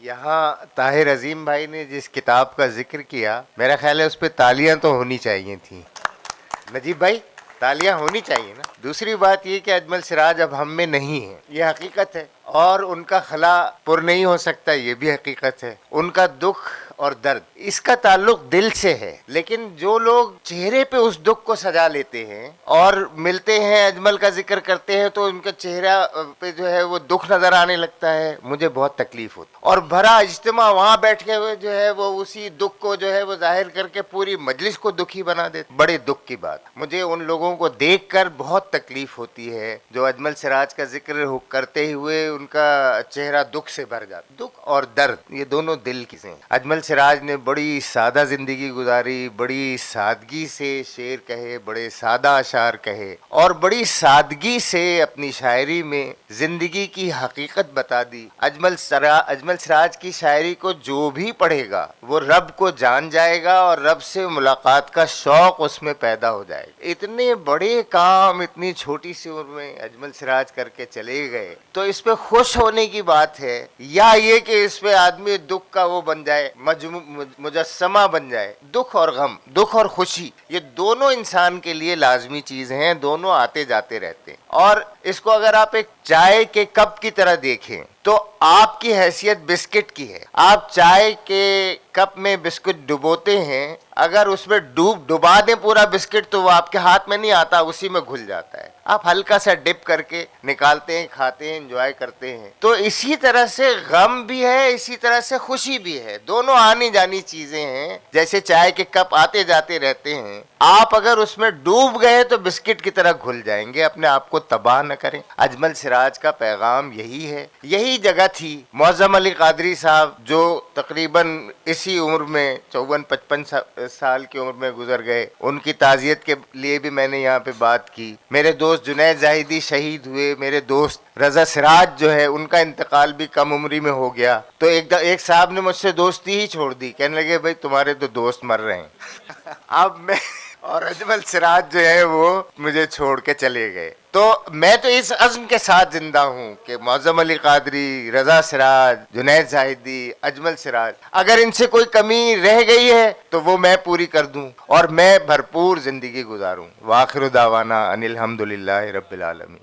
यहाँ ताहिर अजीम भाई ने जिस किताब का जिक्र किया, मेरा ख्याल है उस पर तालियां तो होनी चाहिए थी। नजीब भाई, तालियां होनी चाहिए ना। दूसरी बात ये कि अजमल सिराज अब हम में नहीं है, ये हकीकत है, और उनका खला पुर नहीं हो सकता, ये भी हकीकत है। उनका दुख और दर्द, इसका ताल्लुक दिल से है, लेकिन जो लोग चेहरे पे उस दुख को सजा लेते हैं और मिलते हैं, अजमल का जिक्र करते हैं, तो उनका चेहरा पे जो है वो दुख नजर आने लगता है, मुझे बहुत तकलीफ होती। और भरा इज्तिमा वहां बैठे हुए जो है वो उसी दुख को जो है वो जाहिर करके पूरी मजलिस को दुखी बना देते। बड़े दुख की बात, मुझे उन लोगों को देखकर बहुत तकलीफ होती है जो अजमल सिराज का जिक्र करते हुए उनका चेहरा दुख से भर जाता। दुख और दर्द ये दोनों दिल की हैं। अजमल सिराज ने बड़ी सादा जिंदगी गुजारी, बड़ी सादगी से शेर कहे, बड़े सादा अशार कहे, और बड़ी सादगी से अपनी शायरी में जिंदगी की हकीकत बता दी। अजमल सिराज की शायरी को जो भी पढ़ेगा वो रब को जान जाएगा और रब से मुलाकात का शौक उसमें पैदा हो जाएगा। इतने बड़े काम इतनी छोटी सी उम्र में अजमल सिराज करके चले गए, तो इस पे खुश होने की बात है या ये कि इस पे आदमी दुख का वो बन जाए, मुजस्समा बन जाए। दुख और गम, दुख और खुशी, ये दोनों इंसान के लिए लाजमी चीज हैं, दोनों आते जाते रहते हैं। और इसको अगर आप एक चाय के कप की तरह देखें तो आपकी हैसियत बिस्किट की है। आप चाय के कप में बिस्कुट डुबोते हैं, अगर उसमें डुबा दें पूरा बिस्किट तो वो आपके हाथ में नहीं आता, उसी में घुल जाता है। आप हल्का सा डिप करके निकालते हैं, खाते हैं, एंजॉय करते हैं। तो इसी तरह से गम भी है, इसी तरह से खुशी भी है, दोनों आनी जानी चीजें हैं। जैसे चाय के कप आते जाते रहते हैं, आप अगर उसमें डूब गए तो बिस्किट की तरह घुल जाएंगे, अपने आप को तबाह न करें। अजमल सिराज का पैगाम यही है। यही जगह थी मौज़म अली कादरी साहब जो तकरीबन इसी उम्र में 54-55 साल की उम्र में गुजर गए, उनकी ताज़ियत के लिए भी मैंने यहाँ पे बात की। मेरे दोस्त जुनैद ज़ाहिदी शहीद हुए, मेरे दोस्त रजा सिराज जो है उनका इंतकाल भी कम उम्री में हो गया। तो एक साहब ने मुझसे दोस्ती ही छोड़ दी, कहने लगे भाई तुम्हारे तो दोस्त मर रहे हैं। अब मैं और अजमल सिराज जो है वो मुझे छोड़ के चले गए। तो मैं तो इस अज़्म के साथ जिंदा हूँ कि मौज़म अली कादरी, रजा सिराज, जुनैद ज़ाहिदी, अजमल सिराज, अगर इनसे कोई कमी रह गई है तो वो मैं पूरी कर दूं और मैं भरपूर जिंदगी गुजारूं। वाखिर दावाना अनिल हम्दुलिल्लाहि रब्बिल आलमीन।